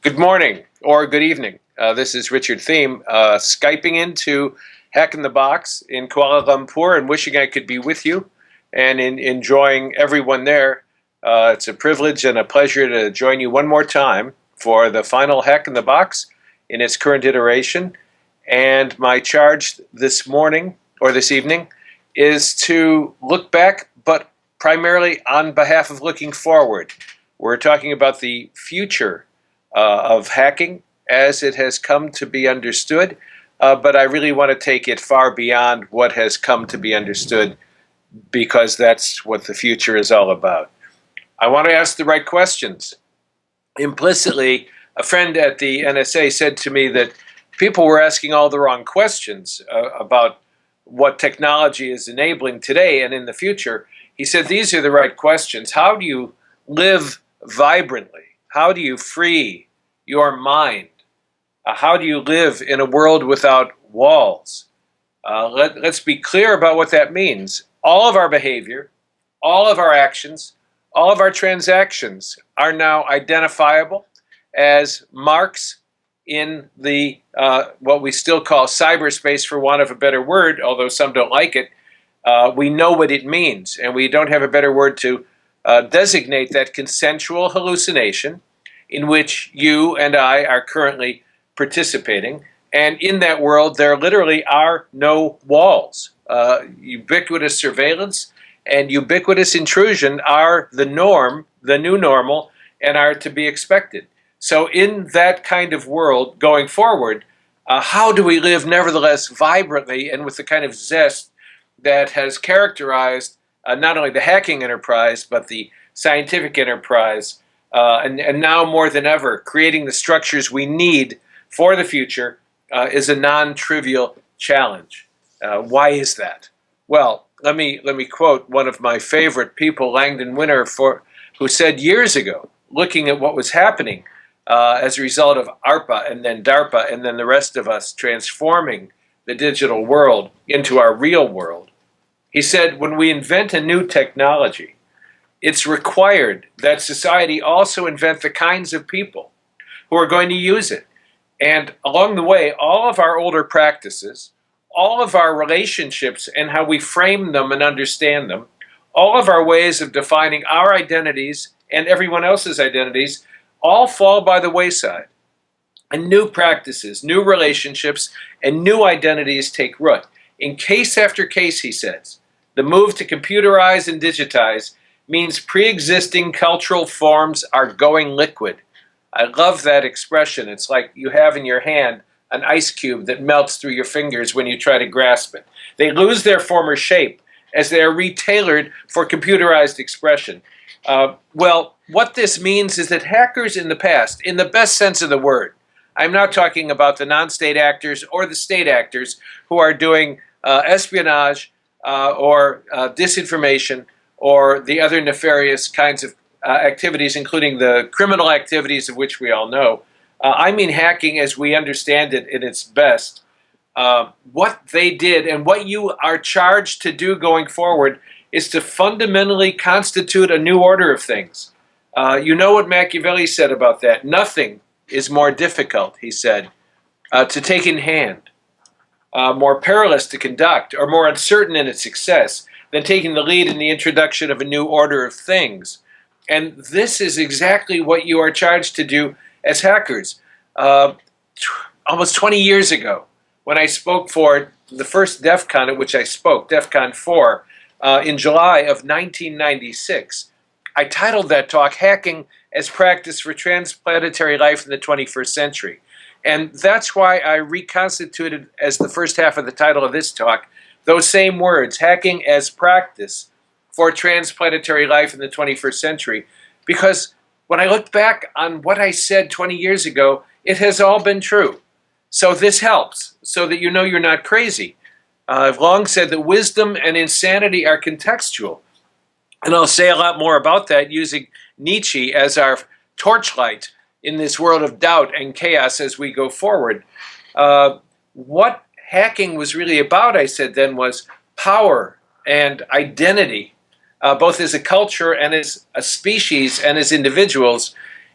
Good morning or good evening. This is Richard Thieme, Skyping into Hack in the Box in Kuala Lumpur and wishing I could be with you and enjoying everyone there. It's a privilege and a pleasure to join you one more time for the final Hack in the Box in its current iteration. And my charge this morning or this evening is to look back, but primarily on behalf of looking forward. We're talking about the future of hacking as it has come to be understood, but I really want to take it far beyond what has come to be understood because that's what the future is all about. I want to ask the right questions. Implicitly, a friend at the NSA said to me that people were asking all the wrong questions about what technology is enabling today and in the future. He said, these are the right questions. How do you live vibrantly? How do you free your mind? How do you live in a world without walls? Let's be clear about what that means. All of our behavior, all of our actions, all of our transactions are now identifiable as marks in the what we still call cyberspace, for want of a better word, although some don't like it. We know what it means, and we don't have a better word to designate that consensual hallucination in which you and I are currently participating. And in that world, there literally are no walls. Ubiquitous surveillance and ubiquitous intrusion are the norm, the new normal, and are to be expected. So in that kind of world going forward, how do we live nevertheless vibrantly and with the kind of zest that has characterized not only the hacking enterprise, but the scientific enterprise, and now more than ever, creating the structures we need for the future is a non-trivial challenge. Why is that? Well, let me quote one of my favorite people, Langdon Winner, who said years ago, looking at what was happening as a result of ARPA and then DARPA and then the rest of us transforming the digital world into our real world. He said, when we invent a new technology, it's required that society also invent the kinds of people who are going to use it. And along the way, all of our older practices, all of our relationships and how we frame them and understand them, all of our ways of defining our identities and everyone else's identities, all fall by the wayside. And new practices, new relationships, and new identities take root. In case after case, he says, the move to computerize and digitize means pre-existing cultural forms are going liquid. I love that expression. It's like you have in your hand an ice cube that melts through your fingers when you try to grasp it. They lose their former shape as they are retailored for computerized expression. Well, what this means is that hackers in the past, in the best sense of the word, I'm not talking about the non-state actors or the state actors who are doing espionage or disinformation or the other nefarious kinds of activities, including the criminal activities of which we all know. I mean hacking as we understand it in its best. What they did and what you are charged to do going forward is to fundamentally constitute a new order of things. You know what Machiavelli said about that. Nothing is more difficult, he said, to take in hand, more perilous to conduct, or more uncertain in its success than taking the lead in the introduction of a new order of things. And this is exactly what you are charged to do as hackers. Almost 20 years ago, when I spoke for the first DEF CON at which I spoke, DEF CON 4, in July of 1996, I titled that talk, Hacking as Practice for Transplanetary Life in the 21st Century. And that's why I reconstituted as the first half of the title of this talk, those same words, hacking as practice for transplanetary life in the 21st century. Because when I look back on what I said 20 years ago, it has all been true. So this helps, so that you know you're not crazy. I've long said that wisdom and insanity are contextual. And I'll say a lot more about that using Nietzsche as our torchlight in this world of doubt and chaos as we go forward. What hacking was really about, I said then, was power and identity, both as a culture and as a species and as individuals,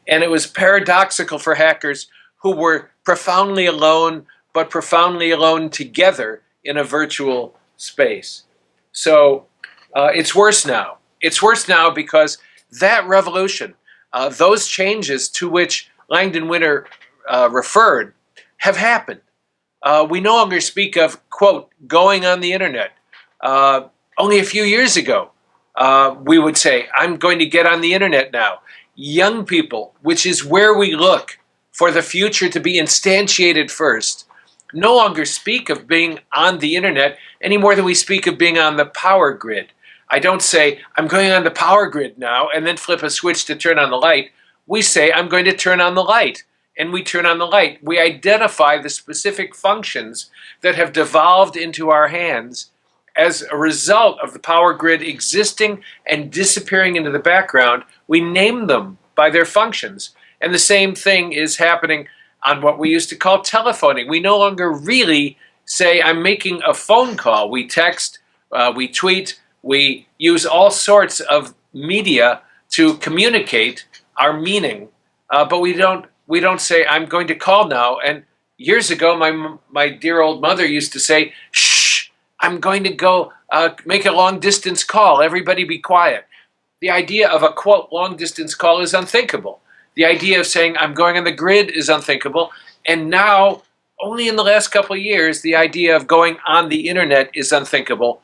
And it was paradoxical for hackers who were profoundly alone, but profoundly alone together in a virtual space. So it's worse now. It's worse now because that revolution, those changes to which Langdon Winter referred, have happened. We no longer speak of, quote, going on the internet. Only a few years ago, we would say, I'm going to get on the internet now. Young people, which is where we look for the future to be instantiated first, no longer speak of being on the internet any more than we speak of being on the power grid. I don't say, I'm going on the power grid now, and then flip a switch to turn on the light. We say, I'm going to turn on the light, and we turn on the light. We identify the specific functions that have devolved into our hands as a result of the power grid existing and disappearing into the background. We name them by their functions. And the same thing is happening on what we used to call telephoning. We no longer really say, I'm making a phone call. We text, we tweet, we use all sorts of media to communicate our meaning, but we don't say, I'm going to call now. And years ago, my dear old mother used to say, shh, I'm going to go make a long distance call. Everybody be quiet. The idea of a, quote, long distance call is unthinkable. The idea of saying I'm going on the grid is unthinkable. And now, only in the last couple of years, the idea of going on the internet is unthinkable.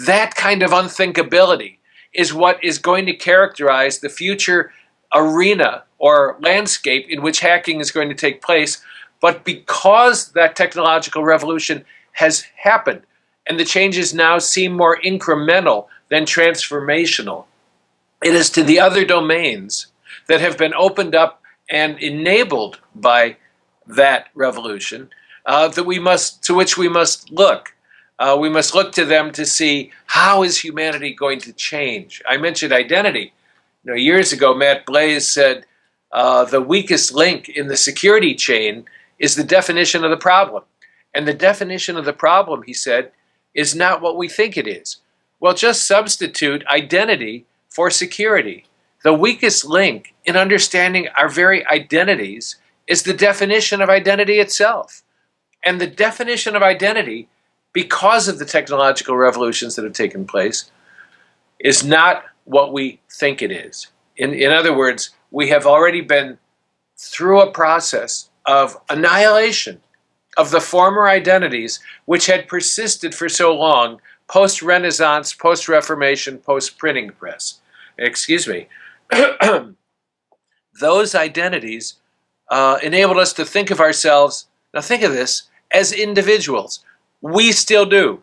That kind of unthinkability is what is going to characterize the future arena or landscape in which hacking is going to take place. But because that technological revolution has happened, and the changes now seem more incremental than transformational, it is to the other domains that have been opened up and enabled by that revolution to which we must look. We must look to them to see, how is humanity going to change? I mentioned identity. Years ago, Matt Blaze said the weakest link in the security chain is the definition of the problem. And the definition of the problem, he said, is not what we think it is. Well, just substitute identity for security. The weakest link in understanding our very identities is the definition of identity itself. And the definition of identity, because of the technological revolutions that have taken place, is not what we think it is. In other words, we have already been through a process of annihilation of the former identities which had persisted for so long, post-Renaissance, post-Reformation, post-printing press. Excuse me. Those identities enabled us to think of ourselves, now think of this, as individuals. We still do,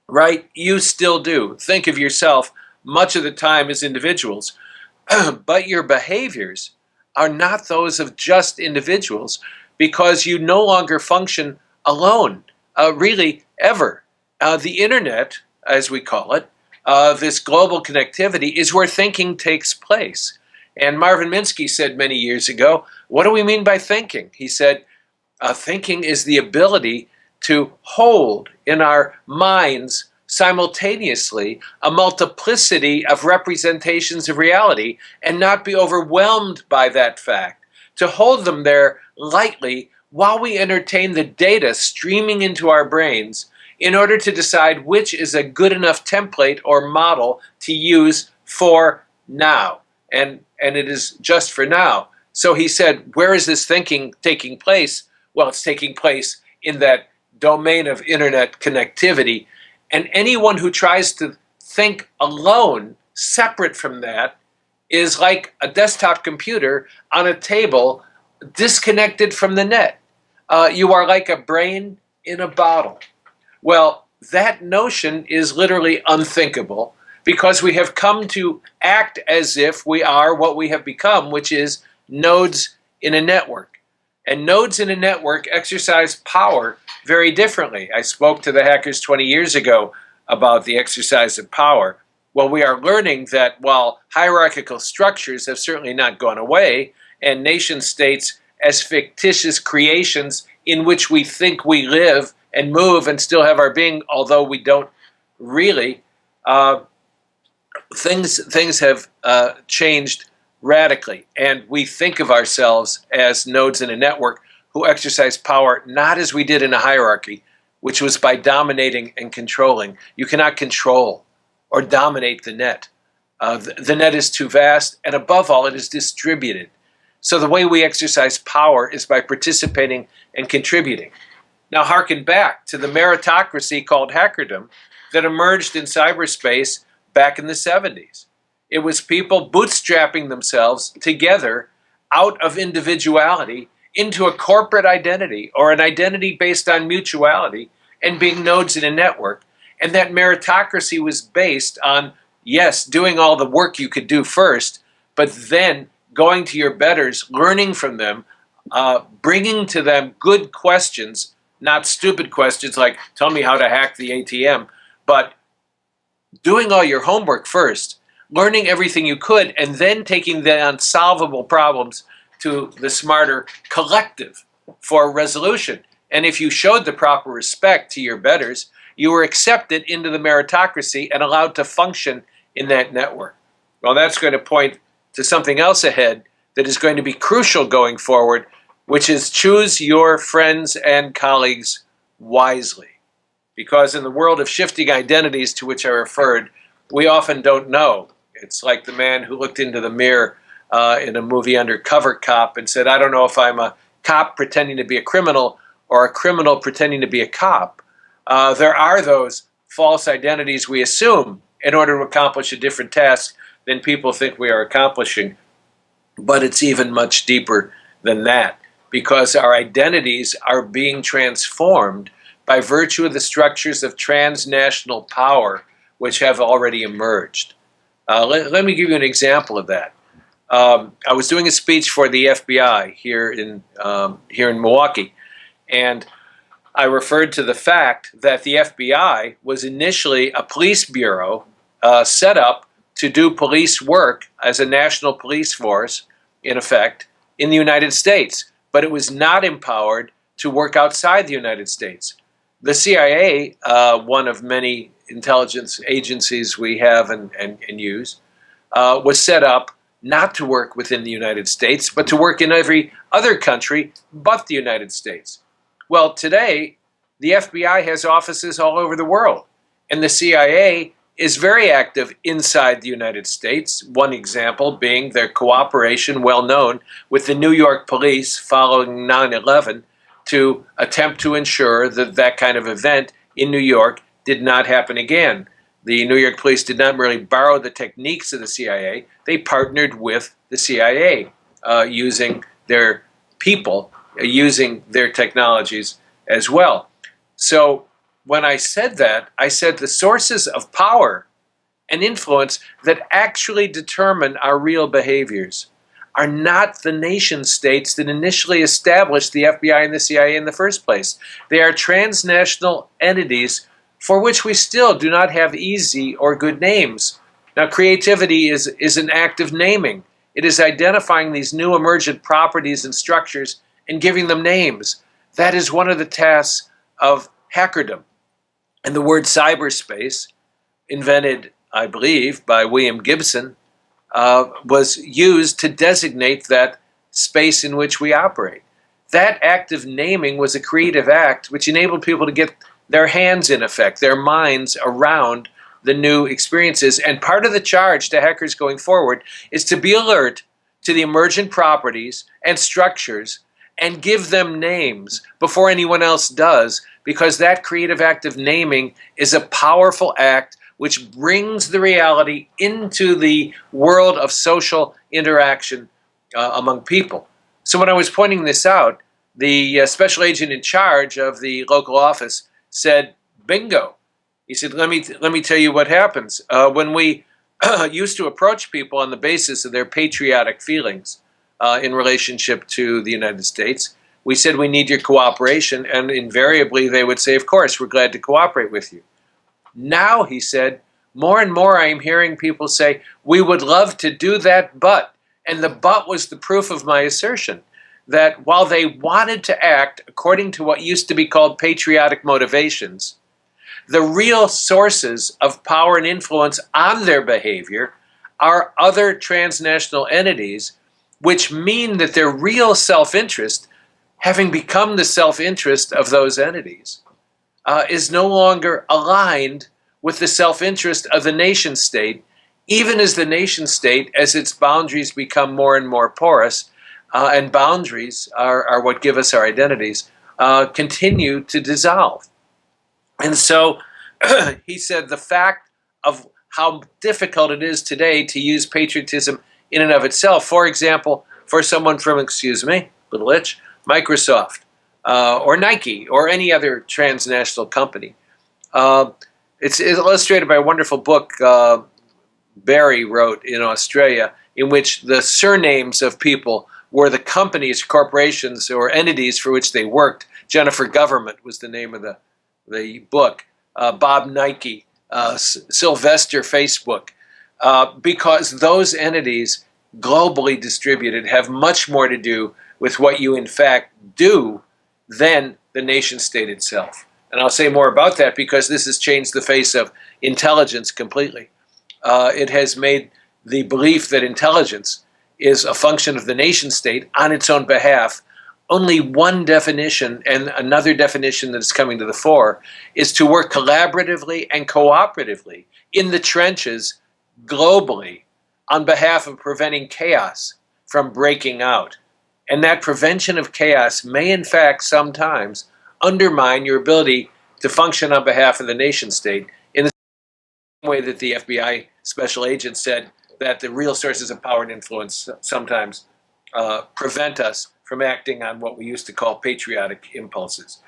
right? You still do. Think of yourself much of the time as individuals, but your behaviors are not those of just individuals because you no longer function alone, really, ever. The internet, as we call it, this global connectivity is where thinking takes place. And Marvin Minsky said many years ago, what do we mean by thinking? He said, thinking is the ability to hold in our minds simultaneously a multiplicity of representations of reality and not be overwhelmed by that fact, to hold them there lightly while we entertain the data streaming into our brains in order to decide which is a good enough template or model to use for now. And it is just for now. So he said, where is this thinking taking place? Well, it's taking place in that domain of internet connectivity. And anyone who tries to think alone, separate from that, is like a desktop computer on a table disconnected from the net. You are like a brain in a bottle. Well, that notion is literally unthinkable because we have come to act as if we are what we have become, which is nodes in a network. And nodes in a network exercise power very differently. I spoke to the hackers 20 years ago about the exercise of power. Well, we are learning that while hierarchical structures have certainly not gone away, and nation states as fictitious creations in which we think we live and move and still have our being, although we don't really, things have changed radically. And we think of ourselves as nodes in a network who exercise power not as we did in a hierarchy, which was by dominating and controlling. You cannot control or dominate the net. The net is too vast, and above all, it is distributed. So the way we exercise power is by participating and contributing. Now harken back to the meritocracy called hackerdom that emerged in cyberspace back in the 70s. It was people bootstrapping themselves together out of individuality into a corporate identity or an identity based on mutuality and being nodes in a network. And that meritocracy was based on, yes, doing all the work you could do first, but then going to your betters, learning from them, bringing to them good questions, not stupid questions like, tell me how to hack the ATM, but doing all your homework first, learning everything you could, and then taking the unsolvable problems to the smarter collective for resolution. And if you showed the proper respect to your betters, you were accepted into the meritocracy and allowed to function in that network. Well, that's going to point to something else ahead that is going to be crucial going forward, which is choose your friends and colleagues wisely. Because in the world of shifting identities to which I referred, we often don't know. It's like the man who looked into the mirror in a movie Undercover Cop and said, I don't know if I'm a cop pretending to be a criminal or a criminal pretending to be a cop. There are those false identities we assume in order to accomplish a different task than people think we are accomplishing. But it's even much deeper than that, because our identities are being transformed by virtue of the structures of transnational power which have already emerged. Let me give you an example of that. I was doing a speech for the FBI here in Milwaukee, and I referred to the fact that the FBI was initially a police bureau set up to do police work as a national police force, in effect, in the United States, but it was not empowered to work outside the United States. The CIA, one of many intelligence agencies we have and use, was set up not to work within the United States, but to work in every other country but the United States. Well, today, the FBI has offices all over the world, and the CIA is very active inside the United States, one example being their cooperation, well known, with the New York police following 9/11 to attempt to ensure that that kind of event in New York did not happen again. The New York police did not merely borrow the techniques of the CIA, they partnered with the CIA using their people, using their technologies as well. So when I said that, I said the sources of power and influence that actually determine our real behaviors are not the nation states that initially established the FBI and the CIA in the first place. They are transnational entities for which we still do not have easy or good names. Now, creativity is an act of naming. It is identifying these new emergent properties and structures and giving them names. That is one of the tasks of hackerdom. And the word cyberspace, invented, I believe, by William Gibson, was used to designate that space in which we operate. That act of naming was a creative act which enabled people to get their hands, in effect, their minds around the new experiences. And part of the charge to hackers going forward is to be alert to the emergent properties and structures and give them names before anyone else does, because that creative act of naming is a powerful act which brings the reality into the world of social interaction among people. So when I was pointing this out, the special agent in charge of the local office said, bingo. He said, let me tell you what happens. When we used to approach people on the basis of their patriotic feelings in relationship to the United States, we said, we need your cooperation, and invariably they would say, of course, we're glad to cooperate with you. Now, he said, more and more I am hearing people say, we would love to do that, but, and the but was the proof of my assertion, that while they wanted to act according to what used to be called patriotic motivations, the real sources of power and influence on their behavior are other transnational entities, which mean that their real self-interest, having become the self-interest of those entities, is no longer aligned with the self-interest of the nation state, even as the nation state, as its boundaries become more and more porous, and boundaries are what give us our identities, continue to dissolve. And so he said the fact of how difficult it is today to use patriotism in and of itself, for example, for someone from, excuse me, little itch, Microsoft, or Nike, or any other transnational company. It's illustrated by a wonderful book Barry wrote in Australia, in which the surnames of people were the companies, corporations, or entities for which they worked. Jennifer Government was the name of the book. Bob Nike, Sylvester Facebook, because those entities, globally distributed, have much more to do with what you in fact do than the nation state itself. And I'll say more about that because this has changed the face of intelligence completely. It has made the belief that intelligence is a function of the nation state on its own behalf only one definition, and another definition that is coming to the fore is to work collaboratively and cooperatively in the trenches globally on behalf of preventing chaos from breaking out. And that prevention of chaos may in fact sometimes undermine your ability to function on behalf of the nation state in the same way that the FBI special agent said that the real sources of power and influence sometimes prevent us from acting on what we used to call patriotic impulses.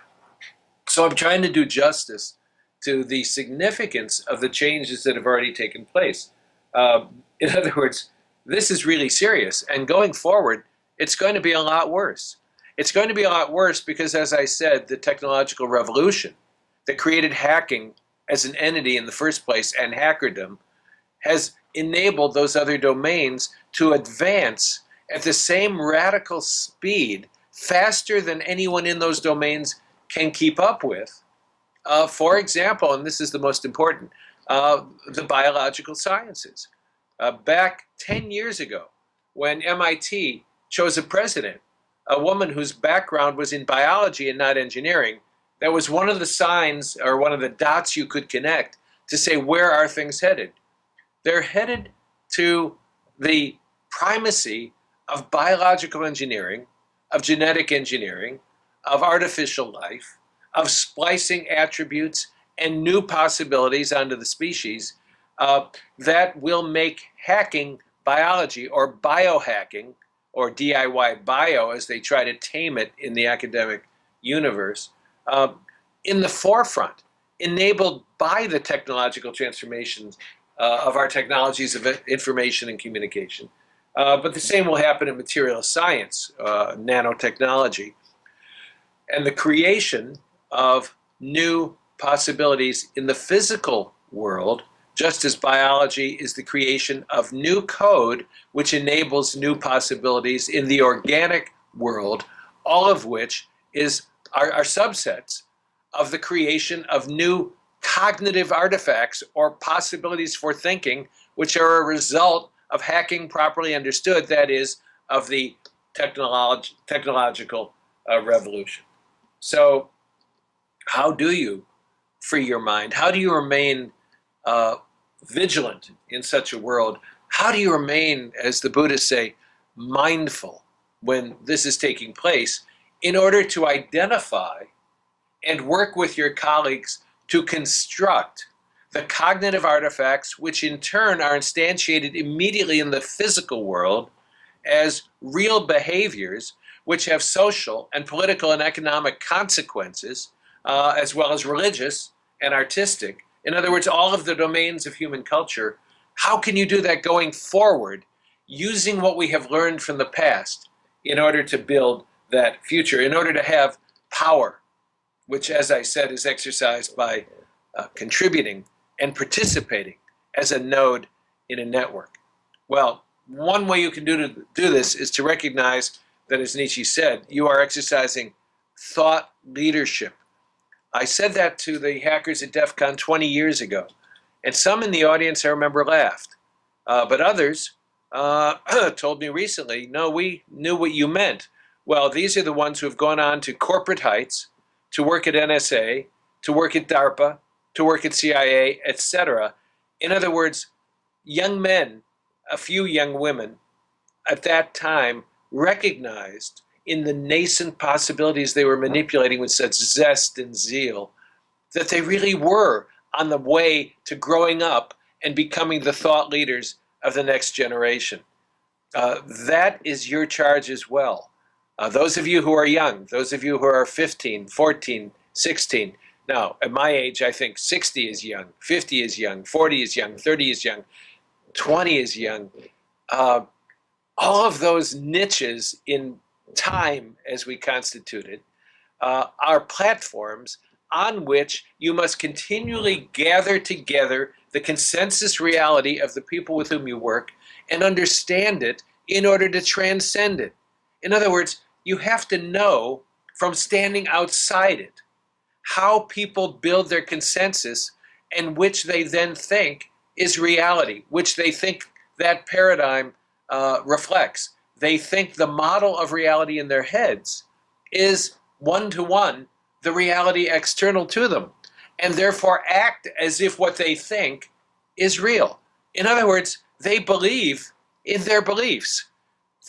So I'm trying to do justice to the significance of the changes that have already taken place. In other words, this is really serious, and going forward, it's going to be a lot worse. It's going to be a lot worse because, as I said, the technological revolution that created hacking as an entity in the first place and hackerdom has enabled those other domains to advance at the same radical speed, faster than anyone in those domains can keep up with. For example, and this is the most important, the biological sciences. Back 10 years ago, when MIT chose a president, a woman whose background was in biology and not engineering, that was one of the signs or one of the dots you could connect to say, where are things headed? They're headed to the primacy of biological engineering, of genetic engineering, of artificial life, of splicing attributes and new possibilities onto the species that will make hacking biology, or biohacking, or DIY bio as they try to tame it in the academic universe, in the forefront, enabled by the technological transformations of our technologies of information and communication. But the same will happen in material science, nanotechnology, and the creation of new possibilities in the physical world, just as biology is the creation of new code, which enables new possibilities in the organic world, all of which are subsets of the creation of new cognitive artifacts or possibilities for thinking, which are a result of hacking properly understood, that is, of the technological revolution. So how do you free your mind? How do you remain vigilant in such a world? How do you remain, as the Buddhists say, mindful when this is taking place, in order to identify and work with your colleagues to construct the cognitive artifacts, which in turn are instantiated immediately in the physical world as real behaviors, which have social and political and economic consequences, as well as religious and artistic. In other words, all of the domains of human culture. How can you do that going forward, using what we have learned from the past in order to build that future, in order to have power, which, as I said, is exercised by contributing and participating as a node in a network? Well, one way you can do this is to recognize that, as Nietzsche said, you are exercising thought leadership. I said that to the hackers at DEF CON 20 years ago, and some in the audience, I remember, laughed. But others told me recently, no, we knew what you meant. Well, these are the ones who have gone on to corporate heights, to work at NSA, to work at DARPA, to work at CIA, etc. In other words, young men, a few young women at that time recognized in the nascent possibilities they were manipulating with such zest and zeal that they really were on the way to growing up and becoming the thought leaders of the next generation. That is your charge as well. Those of you who are young, those of you who are 15, 14, 16. Now, at my age, I think 60 is young, 50 is young, 40 is young, 30 is young, 20 is young. All of those niches in time as we constitute it are platforms on which you must continually gather together the consensus reality of the people with whom you work and understand it in order to transcend it. In other words, you have to know from standing outside it how people build their consensus and which they then think is reality, which they think that paradigm reflects. They think the model of reality in their heads is one-to-one the reality external to them, and therefore act as if what they think is real. In other words, they believe in their beliefs.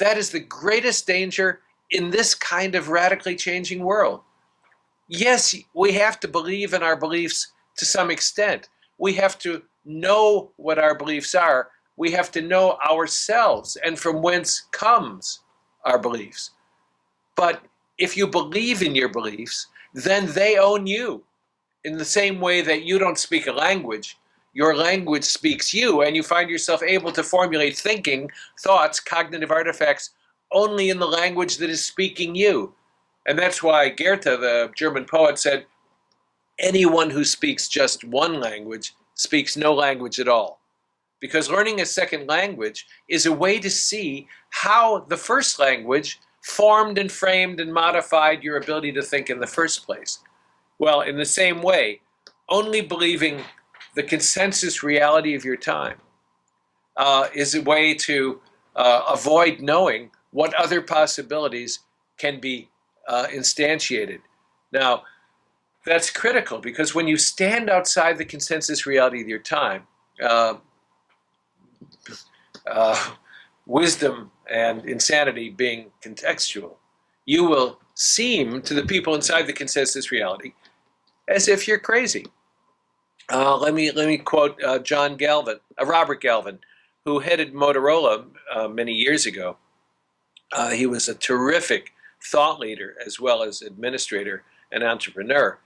That is the greatest danger in this kind of radically changing world. Yes, we have to believe in our beliefs to some extent. We have to know what our beliefs are. We have to know ourselves and from whence comes our beliefs. But if you believe in your beliefs, then they own you. In the same way that you don't speak a language, your language speaks you, and you find yourself able to formulate thinking, thoughts, cognitive artifacts only in the language that is speaking you. And that's why Goethe, the German poet, said, anyone who speaks just one language speaks no language at all. Because learning a second language is a way to see how the first language formed and framed and modified your ability to think in the first place. Well, in the same way, only believing the consensus reality of your time is a way to avoid knowing what other possibilities can be instantiated. Now, that's critical because when you stand outside the consensus reality of your time, wisdom and insanity being contextual, you will seem to the people inside the consensus reality as if you're crazy. Let me quote Robert Galvin, who headed Motorola many years ago. He was a terrific thought leader as well as administrator and entrepreneur.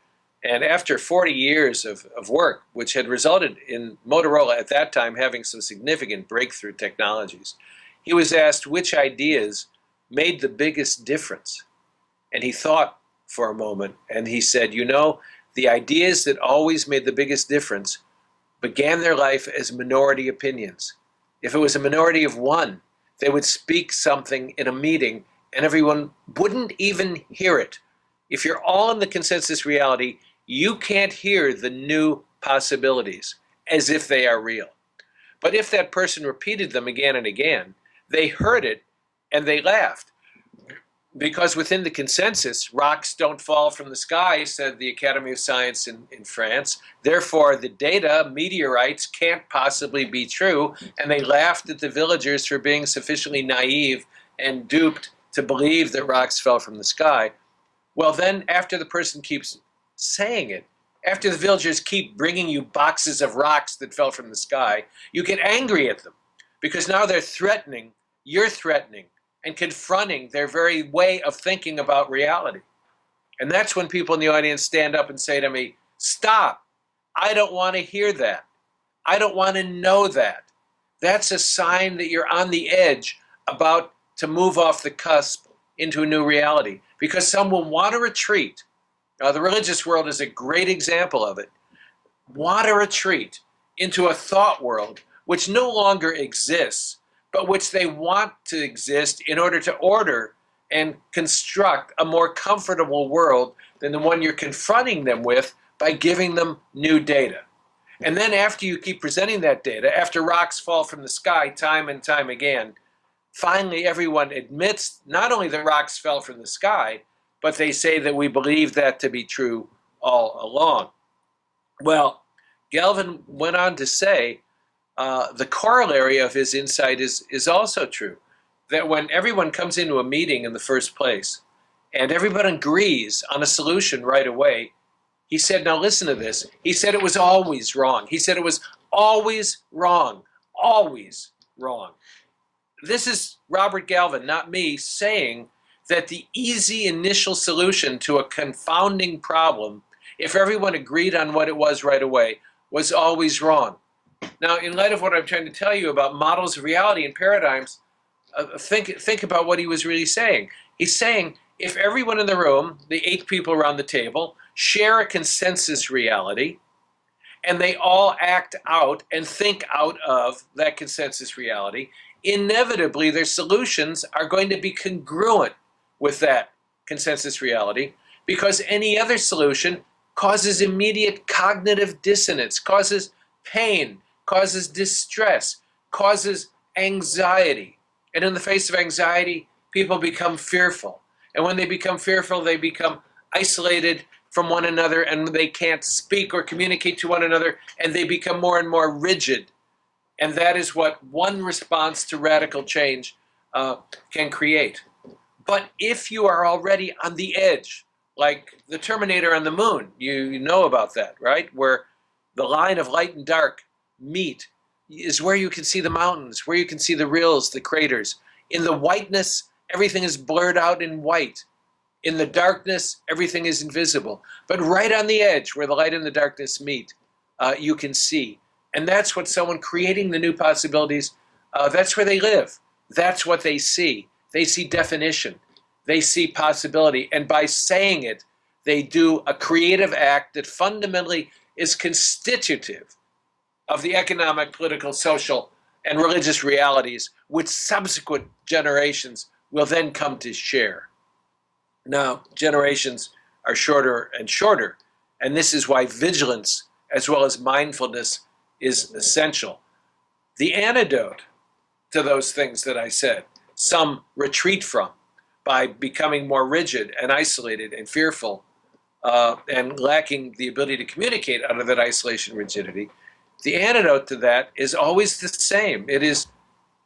And after 40 years of work, which had resulted in Motorola at that time having some significant breakthrough technologies, he was asked which ideas made the biggest difference. And he thought for a moment, and he said, you know, the ideas that always made the biggest difference began their life as minority opinions. If it was a minority of one, they would speak something in a meeting and everyone wouldn't even hear it. If you're all in the consensus reality, you can't hear the new possibilities as if they are real. But if that person repeated them again and again, they heard it and they laughed. Because within the consensus, rocks don't fall from the sky, said the Academy of Science in France. Therefore, the data, meteorites, can't possibly be true. And they laughed at the villagers for being sufficiently naive and duped to believe that rocks fell from the sky. Well, then, after the person keeps saying it, after the villagers keep bringing you boxes of rocks that fell from the sky, you get angry at them because now they're threatening, you're threatening, and confronting their very way of thinking about reality. And that's when people in the audience stand up and say to me, stop, I don't want to hear that. I don't want to know that. That's a sign that you're on the edge about to move off the cusp into a new reality because some will want to retreat. The religious world is a great example of it. Want to retreat into a thought world which no longer exists, but which they want to exist in order to order and construct a more comfortable world than the one you're confronting them with by giving them new data. And then after you keep presenting that data, after rocks fall from the sky time and time again, finally everyone admits not only that rocks fell from the sky, but they say that we believe that to be true all along. Well, Galvin went on to say the corollary of his insight is also true, that when everyone comes into a meeting in the first place and everyone agrees on a solution right away, he said, now listen to this. He said it was always wrong. He said it was always wrong, always wrong. This is Robert Galvin, not me, saying that the easy initial solution to a confounding problem, if everyone agreed on what it was right away, was always wrong. Now, in light of what I'm trying to tell you about models of reality and paradigms, think about what he was really saying. He's saying if everyone in the room, the 8 people around the table, share a consensus reality, and they all act out and think out of that consensus reality, inevitably their solutions are going to be congruent with that consensus reality, because any other solution causes immediate cognitive dissonance, causes pain, causes distress, causes anxiety. And in the face of anxiety, people become fearful. And when they become fearful, they become isolated from one another, and they can't speak or communicate to one another, and they become more and more rigid. And that is what one response to radical change can create. But if you are already on the edge, like the Terminator on the moon, you know about that, right? Where the line of light and dark meet is where you can see the mountains, where you can see the rills, the craters. In the whiteness, everything is blurred out in white. In the darkness, everything is invisible. But right on the edge, where the light and the darkness meet, you can see. And that's what someone creating the new possibilities, that's where they live. That's what they see. They see definition. They see possibility. And by saying it, they do a creative act that fundamentally is constitutive of the economic, political, social, and religious realities which subsequent generations will then come to share. Now, generations are shorter and shorter, and this is why vigilance as well as mindfulness is essential. The antidote to those things that I said, some retreat from by becoming more rigid and isolated and fearful and lacking the ability to communicate out of that isolation and rigidity, the antidote to that is always the same. It is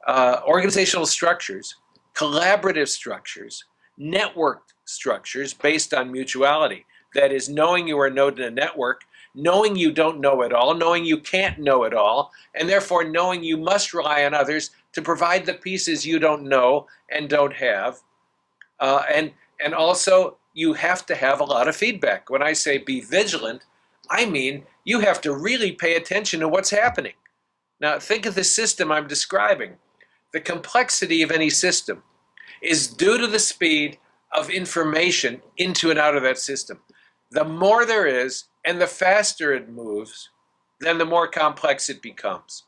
organizational structures, collaborative structures, networked structures based on mutuality. That is, knowing you are a node in a network, knowing you don't know it all, knowing you can't know it all, and therefore knowing you must rely on others to provide the pieces you don't know and don't have. And also, you have to have a lot of feedback. When I say be vigilant, I mean you have to really pay attention to what's happening. Now, think of the system I'm describing. The complexity of any system is due to the speed of information into and out of that system. The more there is and the faster it moves, then the more complex it becomes.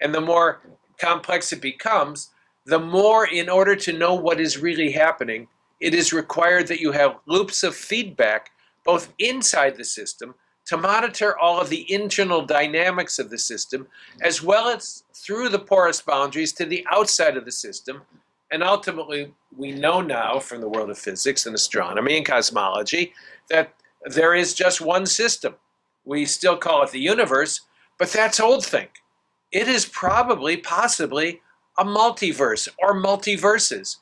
And the more complex it becomes, the more, in order to know what is really happening, it is required that you have loops of feedback both inside the system to monitor all of the internal dynamics of the system, as well as through the porous boundaries to the outside of the system. And ultimately, we know now from the world of physics and astronomy and cosmology that there is just one system. We still call it the universe, but that's old think. It is probably, possibly, a multiverse or multiverses.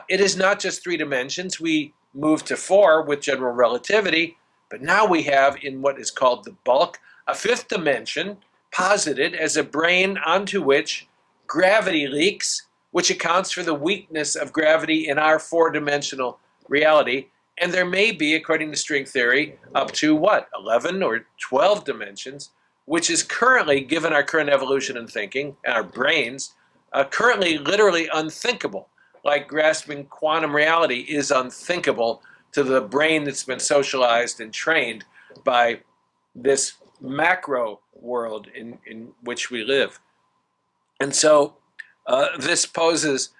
It is not just 3 dimensions. We moved to 4 with general relativity, but now we have, in what is called the bulk, a 5th dimension posited as a brane onto which gravity leaks, which accounts for the weakness of gravity in our 4-dimensional reality. And there may be, according to string theory, up to 11 or 12 dimensions, which is currently, given our current evolution and thinking, our brains, currently literally unthinkable. Like grasping quantum reality is unthinkable to the brain that's been socialized and trained by this macro world in which we live. And so this poses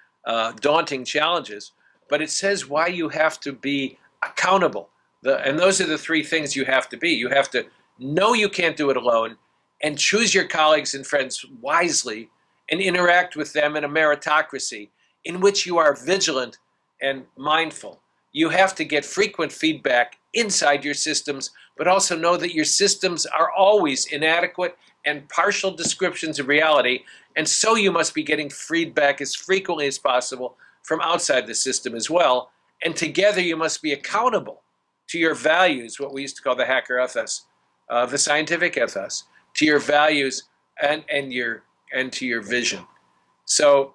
daunting challenges, but it says why you have to be accountable. And those are the 3 things you have to be. You have to know you can't do it alone, and choose your colleagues and friends wisely and interact with them in a meritocracy in which you are vigilant and mindful. You have to get frequent feedback inside your systems, but also know that your systems are always inadequate and partial descriptions of reality, and so you must be getting feedback as frequently as possible from outside the system as well, and together you must be accountable to your values, what we used to call the hacker ethos, the scientific ethos, to your values and to your vision. So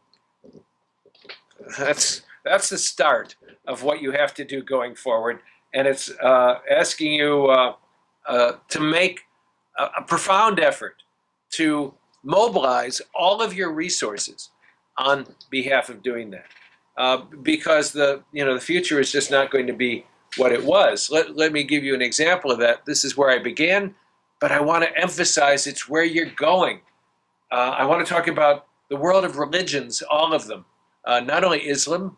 that's the start of what you have to do going forward, and it's asking you to make a profound effort to mobilize all of your resources on behalf of doing that, because the future is just not going to be what it was. Let me give you an example of that. This is where I began, but I want to emphasize it's where you're going. I want to talk about the world of religions, all of them, not only Islam,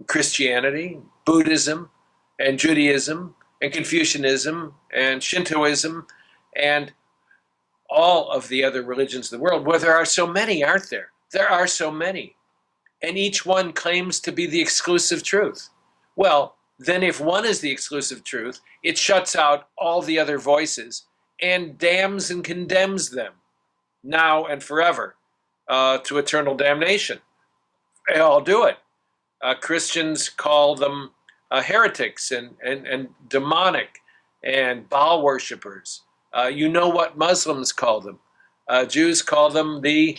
Christianity, Buddhism, and Judaism, and Confucianism, and Shintoism, and all of the other religions of the world, where there are so many, aren't there? There are so many. And each one claims to be the exclusive truth. Well, then if one is the exclusive truth, it shuts out all the other voices and damns and condemns them now and forever to eternal damnation. They all do it. Christians call them heretics and demonic and Baal worshippers. You know what Muslims call them. Jews call them the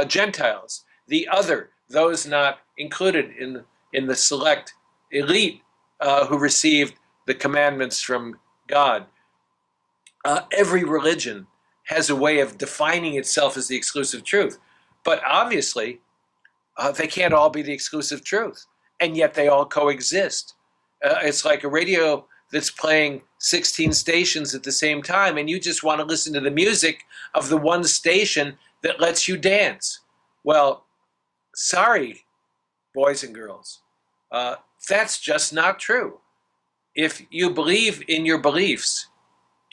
Gentiles, the other, those not included in the select elite who received the commandments from God. Every religion has a way of defining itself as the exclusive truth. But obviously, they can't all be the exclusive truth, and yet they all coexist. It's like a radio that's playing 16 stations at the same time, and you just want to listen to the music of the one station that lets you dance. Well, sorry, boys and girls, that's just not true. If you believe in your beliefs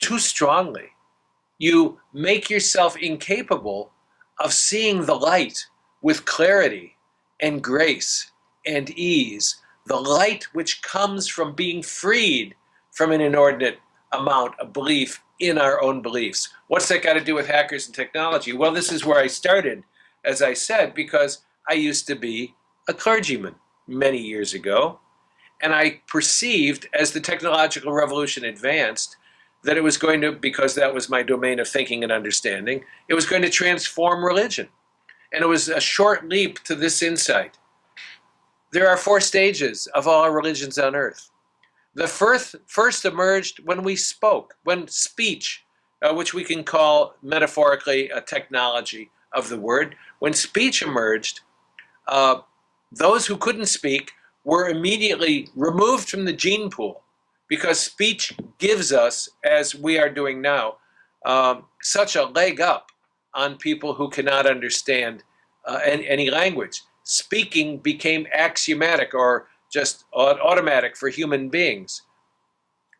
too strongly, you make yourself incapable of seeing the light with clarity and grace and ease, the light which comes from being freed from an inordinate amount of belief in our own beliefs. What's that got to do with hackers and technology? Well, this is where I started, as I said, because I used to be a clergyman many years ago, and I perceived as the technological revolution advanced that it was going to, because that was my domain of thinking and understanding, it was going to transform religion. And it was a short leap to this insight. There are 4 stages of all religions on earth. The first emerged when we spoke, when speech, which we can call metaphorically a technology of the word, when speech emerged, those who couldn't speak were immediately removed from the gene pool, because speech gives us, as we are doing now, such a leg up on people who cannot understand any language. Speaking became axiomatic or just automatic for human beings.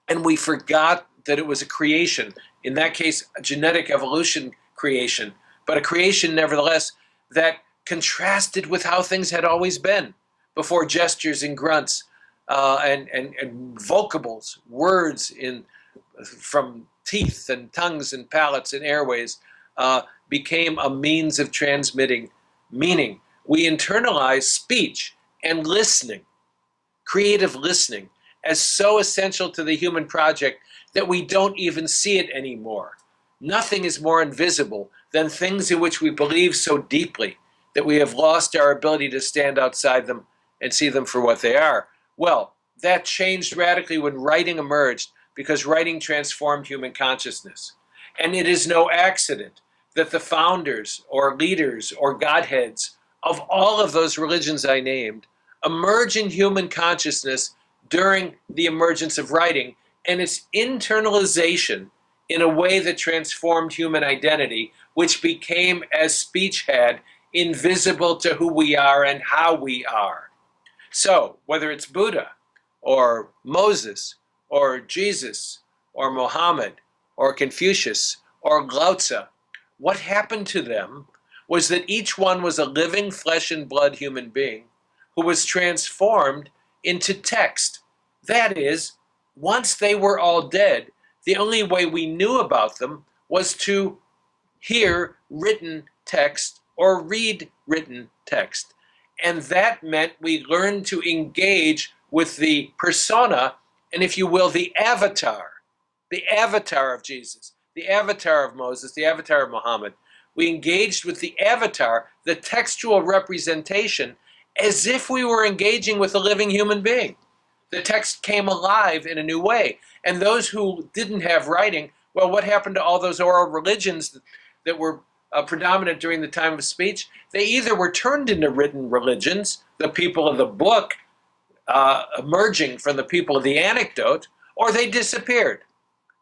And we forgot that it was a creation, in that case, a genetic evolution creation, but a creation nevertheless that contrasted with how things had always been before gestures and grunts and vocables, words from teeth and tongues and palates and airways became a means of transmitting meaning. We internalize speech and listening, creative listening, as so essential to the human project that we don't even see it anymore. Nothing is more invisible than things in which we believe so deeply that we have lost our ability to stand outside them and see them for what they are. Well, that changed radically when writing emerged, because writing transformed human consciousness. And it is no accident that the founders or leaders or godheads of all of those religions I named emerge in human consciousness during the emergence of writing and its internalization in a way that transformed human identity, which became, as speech had, invisible to who we are and how we are. So, whether it's Buddha or Moses or Jesus or Muhammad or Confucius or Lao Tzu, what happened to them was that each one was a living flesh and blood human being who was transformed into text. That is, once they were all dead, the only way we knew about them was to hear written text or read written text. And that meant we learned to engage with the persona, and if you will, the avatar of Jesus, the avatar of Moses, the avatar of Muhammad. We engaged with the avatar, the textual representation, as if we were engaging with a living human being. The text came alive in a new way. And those who didn't have writing, well, what happened to all those oral religions that were predominant during the time of speech? They either were turned into written religions, the people of the book emerging from the people of the anecdote, or they disappeared.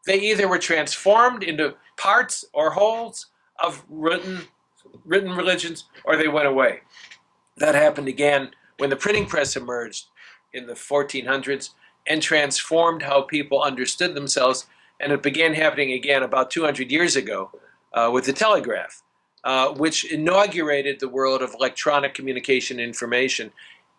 They either were transformed into parts or wholes of written religions, or they went away. That happened again when the printing press emerged in the 1400s and transformed how people understood themselves. And it began happening again about 200 years ago with the telegraph, which inaugurated the world of electronic communication and information.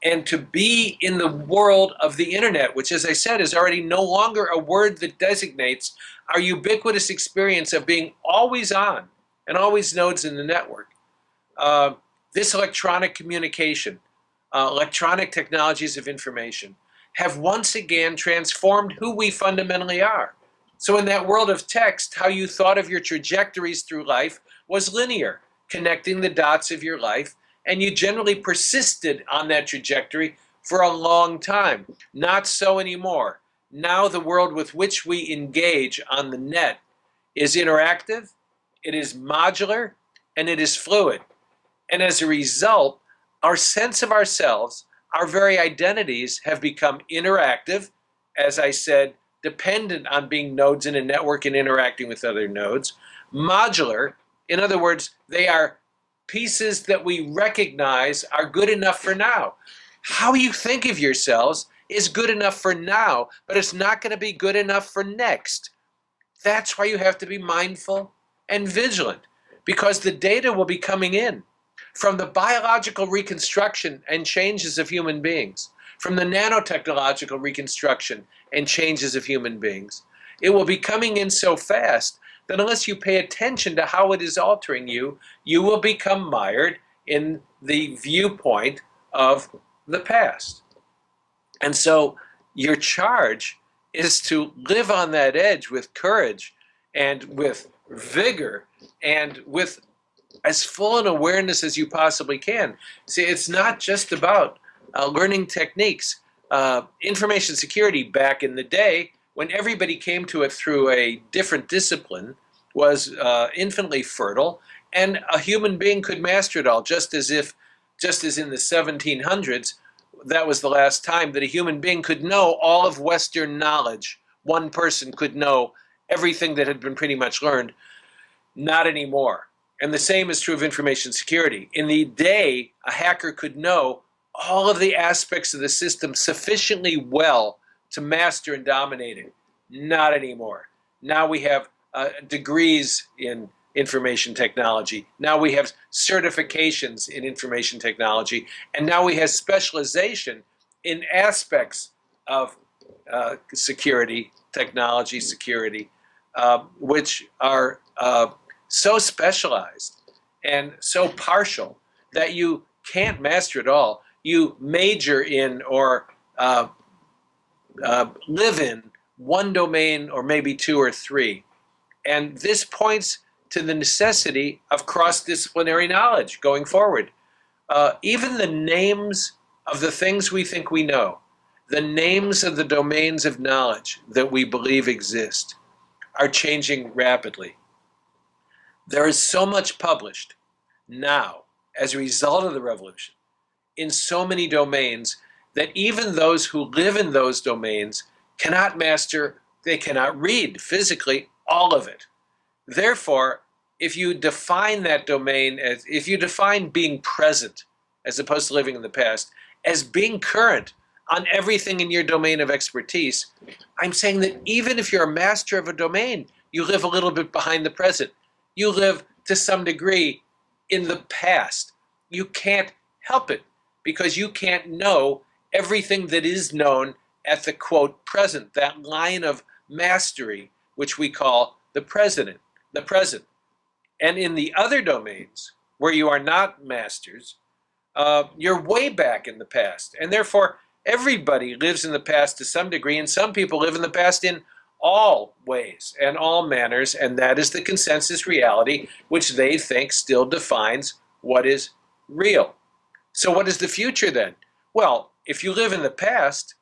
And to be in the world of the internet, which, as I said, is already no longer a word that designates our ubiquitous experience of being always on and always nodes in the network. This electronic communication, electronic technologies of information have once again transformed who we fundamentally are. So in that world of text, how you thought of your trajectories through life was linear, connecting the dots of your life, and you generally persisted on that trajectory for a long time. Not so anymore. Now the world with which we engage on the net is interactive, it is modular, and it is fluid. And as a result, our sense of ourselves, our very identities have become interactive, as I said, dependent on being nodes in a network and interacting with other nodes. Modular, in other words, they are pieces that we recognize are good enough for now. How you think of yourselves is good enough for now, but it's not going to be good enough for next. That's why you have to be mindful and vigilant, because the data will be coming in from the biological reconstruction and changes of human beings, from the nanotechnological reconstruction and changes of human beings. It will be coming in so fast that unless you pay attention to how it is altering you, you will become mired in the viewpoint of the past. And so your charge is to live on that edge with courage and with vigor and with as full an awareness as you possibly can. See, it's not just about learning techniques. Information security back in the day, when everybody came to it through a different discipline, was infinitely fertile, and a human being could master it all, just as in the 1700s, that was the last time that a human being could know all of Western knowledge. One person could know everything that had been pretty much learned. Not anymore. And the same is true of information security. In the day, a hacker could know all of the aspects of the system sufficiently well to master and dominate it. Not anymore. Now we have degrees in information technology. Now we have certifications in information technology. And now we have specialization in aspects of security, technology security, which are so specialized and so partial that you can't master it all. You major in or live in one domain or maybe two or three. And this points to the necessity of cross-disciplinary knowledge going forward. Even the names of the things we think we know, the names of the domains of knowledge that we believe exist, are changing rapidly. There is so much published now as a result of the revolution in so many domains that even those who live in those domains cannot master, they cannot read physically all of it. Therefore, if you define that domain as, if you define being present as opposed to living in the past as being current on everything in your domain of expertise, I'm saying that even if you're a master of a domain, you live a little bit behind the present. You live to some degree in the past. You can't help it because you can't know everything that is known at the quote present, that line of mastery, which we call the present. And in the other domains where you are not masters, you're way back in the past. And therefore, everybody lives in the past to some degree, and some people live in the past in all ways and all manners, and that is the consensus reality which they think still defines what is real. So what is the future then? Well, if you live in the past,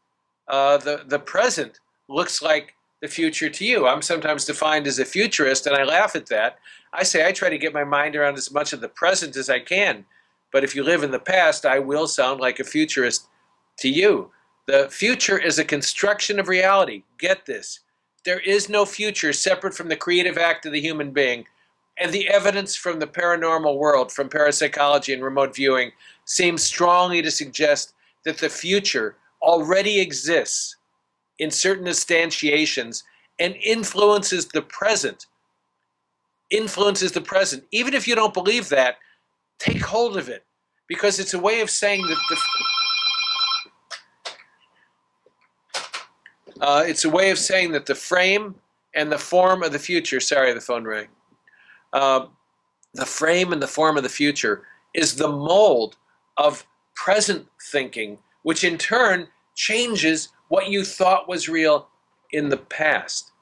the present looks like the future to you. I'm sometimes defined as a futurist, and I laugh at that. I say I try to get my mind around as much of the present as I can. But if you live in the past, I will sound like a futurist to you. The future is a construction of reality. Get this. There is no future separate from the creative act of the human being. And the evidence from the paranormal world, from parapsychology and remote viewing, seems strongly to suggest that the future already exists in certain instantiations and influences the present. Even if you don't believe that, take hold of it, because it's a way of saying that the frame and the form of the future. Sorry, the phone rang. The frame and the form of the future is the mold of present thinking, which in turn changes what you thought was real in the past.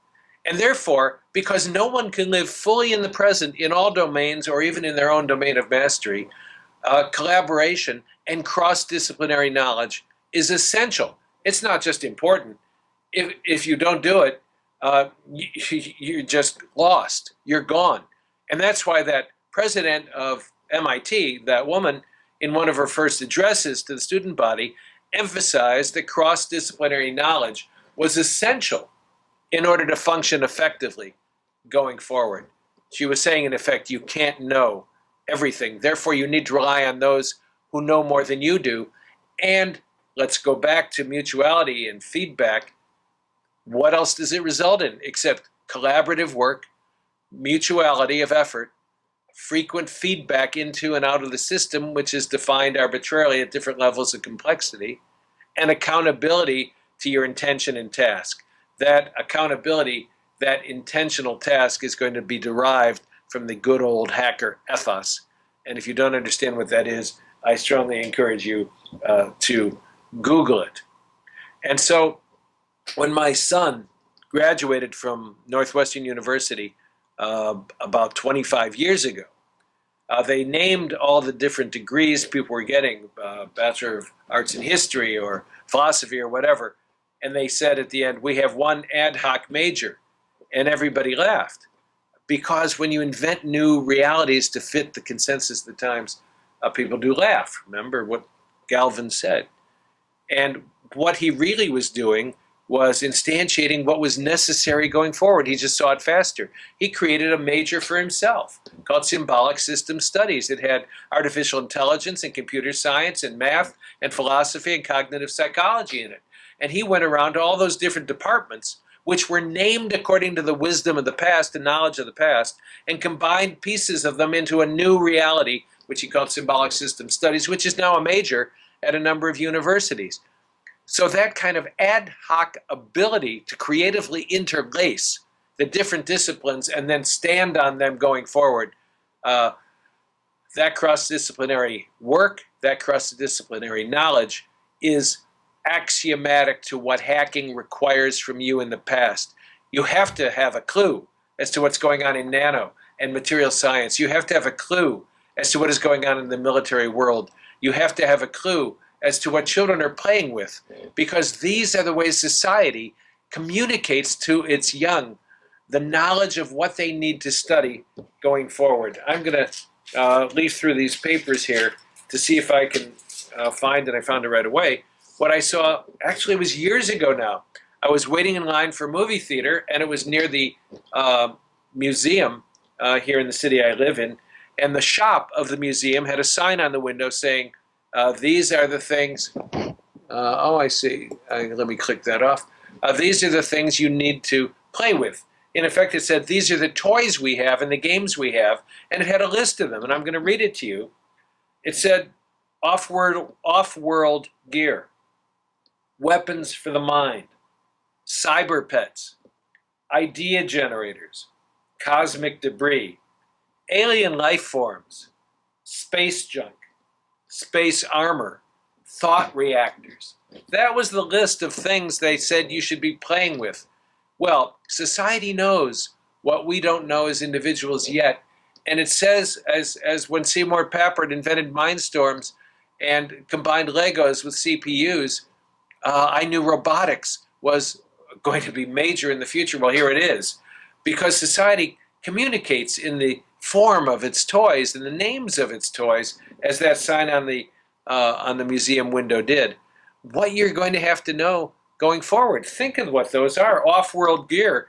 And therefore, because no one can live fully in the present in all domains or even in their own domain of mastery, collaboration and cross-disciplinary knowledge is essential. It's not just important. If you don't do it, you're just lost. You're gone. And that's why that president of MIT, that woman, in one of her first addresses to the student body, emphasized that cross-disciplinary knowledge was essential in order to function effectively going forward. She was saying, in effect, you can't know everything. Therefore, you need to rely on those who know more than you do. And let's go back to mutuality and feedback. What else does it result in except collaborative work, mutuality of effort, frequent feedback into and out of the system, which is defined arbitrarily at different levels of complexity, and accountability to your intention and task. That accountability, that intentional task is going to be derived from the good old hacker ethos. And if you don't understand what that is, I strongly encourage you to Google it. And so when my son graduated from Northwestern University about 25 years ago, they named all the different degrees people were getting, Bachelor of Arts in History or Philosophy or whatever. And they said at the end, we have one ad hoc major. And everybody laughed. Because when you invent new realities to fit the consensus of the times, people do laugh. Remember what Galvin said. And what he really was doing was instantiating what was necessary going forward. He just saw it faster. He created a major for himself called Symbolic System Studies. It had artificial intelligence and computer science and math and philosophy and cognitive psychology in it. And he went around to all those different departments, which were named according to the wisdom of the past and knowledge of the past, and combined pieces of them into a new reality, which he called Symbolic System Studies, which is now a major at a number of universities. So that kind of ad hoc ability to creatively interlace the different disciplines and then stand on them going forward, that cross-disciplinary work, that cross-disciplinary knowledge is axiomatic to what hacking requires from you in the past. You have to have a clue as to what's going on in nano and material science. You have to have a clue as to what is going on in the military world. You have to have a clue as to what children are playing with, because these are the ways society communicates to its young the knowledge of what they need to study going forward. I'm going to leaf through these papers here to see if I can find, and I found it right away, what I saw. Actually, it was years ago now. I was waiting in line for a movie theater, and it was near the museum here in the city I live in, and the shop of the museum had a sign on the window saying, these are the things, oh, I see. Let me click that off. These are the things you need to play with In effect, it said, these are the toys we have and the games we have, and it had a list of them, and I'm going to read it to you. It said, off-world gear, weapons for the mind, cyber pets, idea generators, cosmic debris, alien life forms, space junk, space armor, thought reactors. That was the list of things they said you should be playing with. Well, society knows what we don't know as individuals yet. And it says, as when Seymour Papert invented Mindstorms and combined Legos with CPUs, I knew robotics was going to be major in the future. Well, here it is. Because society communicates in the form of its toys and the names of its toys, as that sign on the museum window did. What you're going to have to know going forward. Think of what those are. Off-world gear.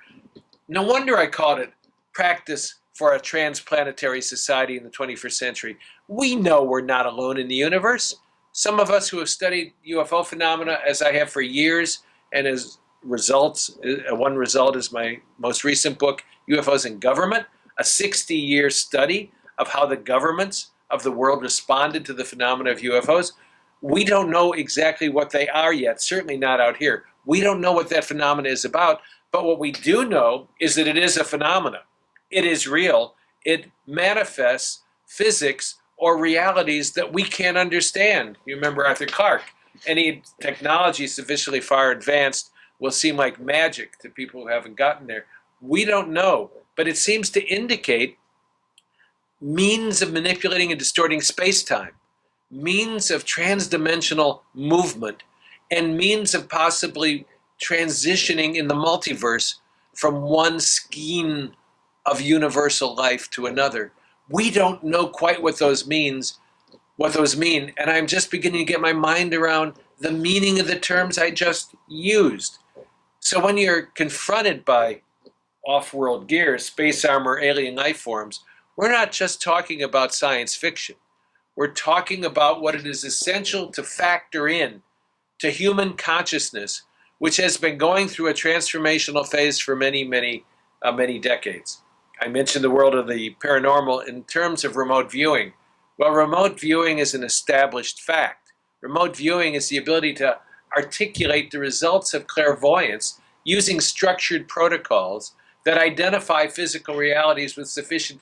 No wonder I called it practice for a transplanetary society in the 21st century. We know we're not alone in the universe. Some of us who have studied UFO phenomena, as I have for years, and as results, one result is my most recent book, UFOs in Government, a 60-year study of how the governments of the world responded to the phenomena of UFOs. We don't know exactly what they are yet, certainly not out here. We don't know what that phenomena is about, but what we do know is that it is a phenomena. It is real. It manifests physics or realities that we can't understand. You remember Arthur Clarke. Any technology sufficiently far advanced will seem like magic to people who haven't gotten there. We don't know, but it seems to indicate means of manipulating and distorting space-time, means of transdimensional movement, and means of possibly transitioning in the multiverse from one scheme of universal life to another. We don't know quite what those mean, and I'm just beginning to get my mind around the meaning of the terms I just used. So when you're confronted by off-world gear, space armor, alien life forms, we're not just talking about science fiction. We're talking about what it is essential to factor in to human consciousness, which has been going through a transformational phase for many decades. I mentioned the world of the paranormal in terms of remote viewing. Well, remote viewing is an established fact. Remote viewing is the ability to articulate the results of clairvoyance using structured protocols that identify physical realities with sufficient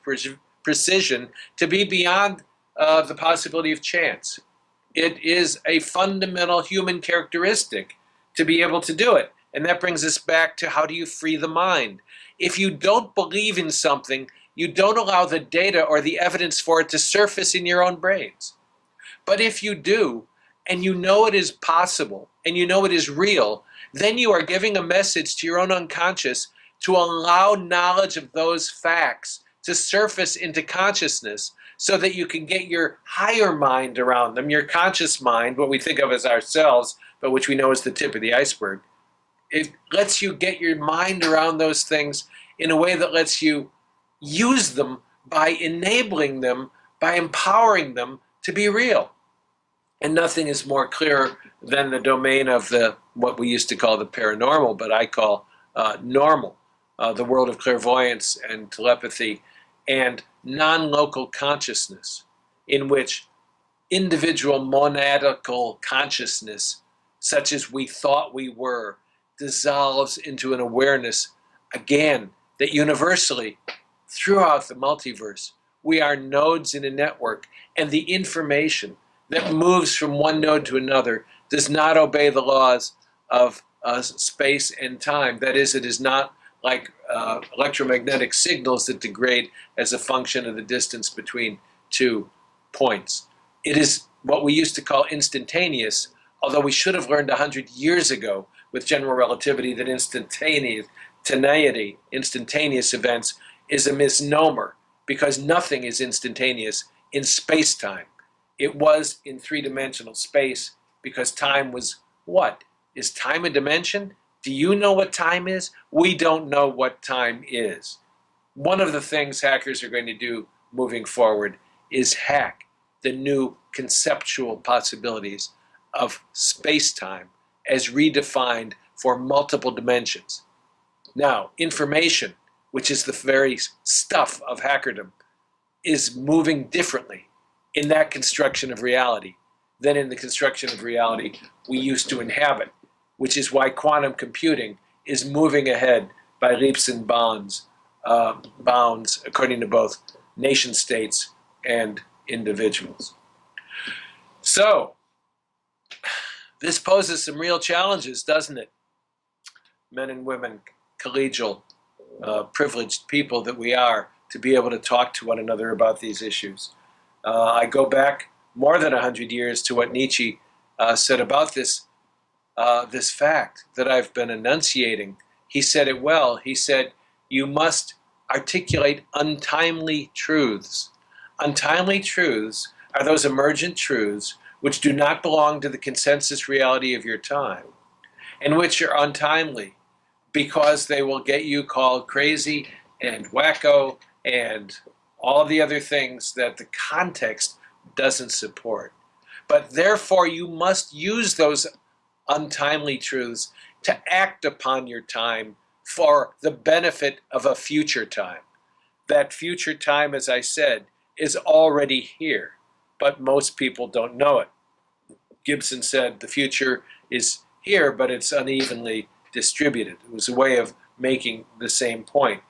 precision to be beyond the possibility of chance. It is a fundamental human characteristic to be able to do it. And that brings us back to, how do you free the mind? If you don't believe in something, you don't allow the data or the evidence for it to surface in your own brains. But if you do, and you know it is possible, and you know it is real, then you are giving a message to your own unconscious to allow knowledge of those facts to surface into consciousness so that you can get your higher mind around them, your conscious mind, what we think of as ourselves, but which we know is the tip of the iceberg. It lets you get your mind around those things in a way that lets you use them by enabling them, by empowering them to be real. And nothing is more clear than the domain of what we used to call the paranormal, but I call normal, the world of clairvoyance and telepathy and non-local consciousness, in which individual monadical consciousness, such as we thought we were, dissolves into an awareness, again, that universally, throughout the multiverse, we are nodes in a network, and the information that moves from one node to another does not obey the laws of space and time. That is, it is not like electromagnetic signals that degrade as a function of the distance between two points. It is what we used to call instantaneous, although we should have learned 100 years ago with general relativity that instantaneous events is a misnomer, because nothing is instantaneous in space-time. It was in three-dimensional space because time was what? Is time a dimension? Do you know what time is? We don't know what time is. One of the things hackers are going to do moving forward is hack the new conceptual possibilities of space-time as redefined for multiple dimensions. Now, information which is the very stuff of hackerdom, is moving differently in that construction of reality than in the construction of reality we used to inhabit, which is why quantum computing is moving ahead by leaps and bounds, according to both nation states and individuals. So, this poses some real challenges, doesn't it? Men and women, collegial, privileged people that we are, to be able to talk to one another about these issues. I go back more than 100 years to what Nietzsche said about this fact that I've been enunciating. He said it well. He said, you must articulate untimely truths. Untimely truths are those emergent truths which do not belong to the consensus reality of your time, and which are untimely because they will get you called crazy and wacko and all of the other things that the context doesn't support. But therefore, you must use those untimely truths to act upon your time for the benefit of a future time. That future time, as I said, is already here, but most people don't know it. Gibson said the future is here, but it's unevenly distributed. It was a way of making the same point.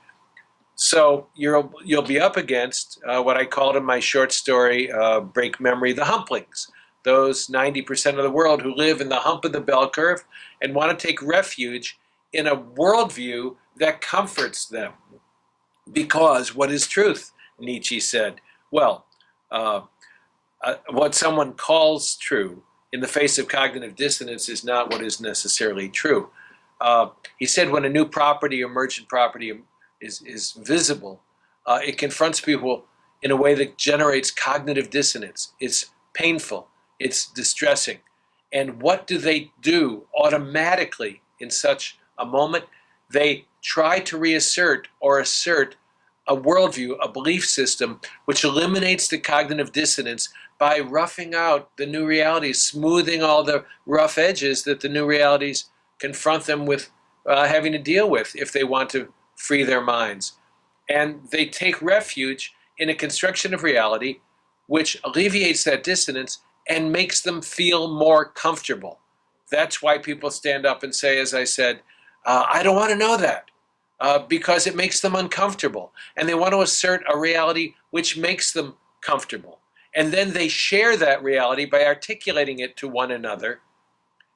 So you'll be up against what I called in my short story, Break Memory, the humplings, those 90% of the world who live in the hump of the bell curve and want to take refuge in a worldview that comforts them. Because what is truth, Nietzsche said? Well, what someone calls true in the face of cognitive dissonance is not what is necessarily true. He said when a new property, emergent property, is visible, it confronts people in a way that generates cognitive dissonance. It's painful. It's distressing. And what do they do automatically in such a moment? They try to reassert or assert a worldview, a belief system, which eliminates the cognitive dissonance by roughing out the new realities, smoothing all the rough edges that the new realities confront them with having to deal with if they want to free their minds. And they take refuge in a construction of reality which alleviates that dissonance and makes them feel more comfortable. That's why people stand up and say, as I said, I don't want to know that, because it makes them uncomfortable. And they want to assert a reality which makes them comfortable. And then they share that reality by articulating it to one another.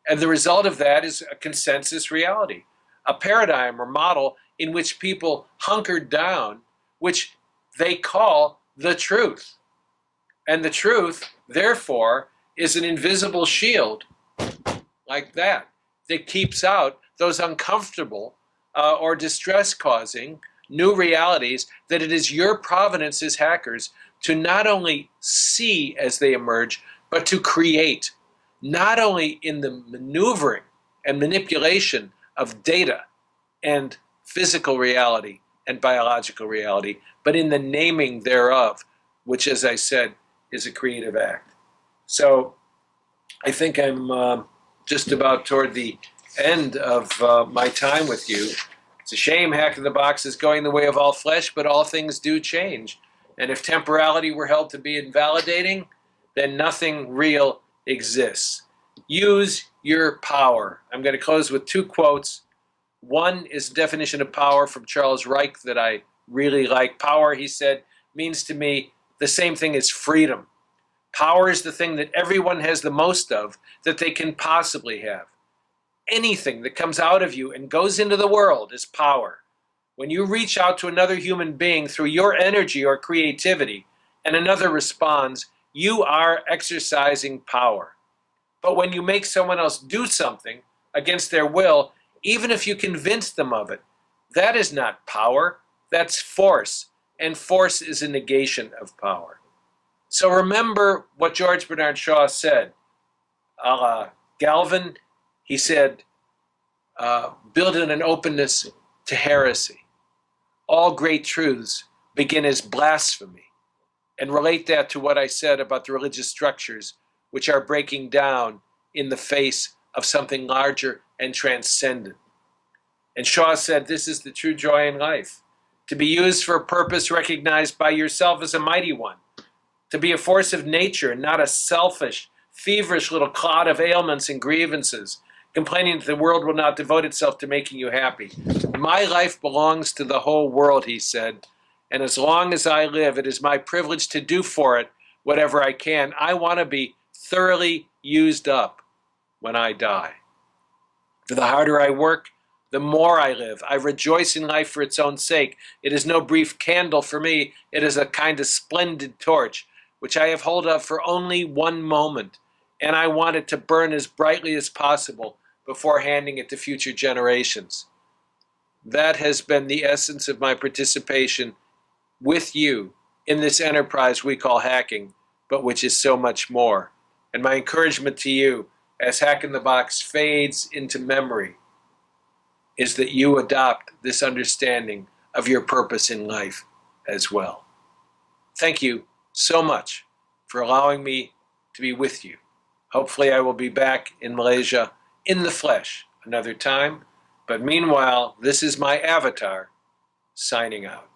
And the result of that is a consensus reality, a paradigm or model in which people hunker down, which they call the truth. And the truth, therefore, is an invisible shield like that keeps out those uncomfortable or distress-causing new realities that it is your providence as hackers to not only see as they emerge, but to create, not only in the maneuvering and manipulation of data and physical reality and biological reality, but in the naming thereof, which, as I said, is a creative act. So I think I'm just about toward the end of my time with you. It's a shame Hack in the Box is going the way of all flesh, but all things do change. And if temporality were held to be invalidating, then nothing real exists. Use your power. I'm going to close with two quotes. One is the definition of power from Charles Reich that I really like. Power, he said, means to me the same thing as freedom. Power is the thing that everyone has the most of that they can possibly have. Anything that comes out of you and goes into the world is power. When you reach out to another human being through your energy or creativity and another responds, you are exercising power. But when you make someone else do something against their will, even if you convince them of it, that is not power, that's force. And force is a negation of power. So remember what George Bernard Shaw said. Galvin, he said, build in an openness to heresy. All great truths begin as blasphemy. And relate that to what I said about the religious structures which are breaking down in the face of something larger and transcendent. And Shaw said, this is the true joy in life, to be used for a purpose recognized by yourself as a mighty one, to be a force of nature and not a selfish, feverish little clod of ailments and grievances, complaining that the world will not devote itself to making you happy. My life belongs to the whole world, he said, and as long as I live, it is my privilege to do for it whatever I can. I want to be thoroughly used up when I die. For the harder I work, the more I live. I rejoice in life for its own sake. It is no brief candle for me. It is a kind of splendid torch, which I have hold of for only one moment, and I want it to burn as brightly as possible before handing it to future generations. That has been the essence of my participation with you in this enterprise we call hacking, but which is so much more. And my encouragement to you, as Hack in the Box fades into memory, is that you adopt this understanding of your purpose in life as well. Thank you so much for allowing me to be with you. Hopefully I will be back in Malaysia in the flesh another time, but meanwhile, this is my avatar signing out.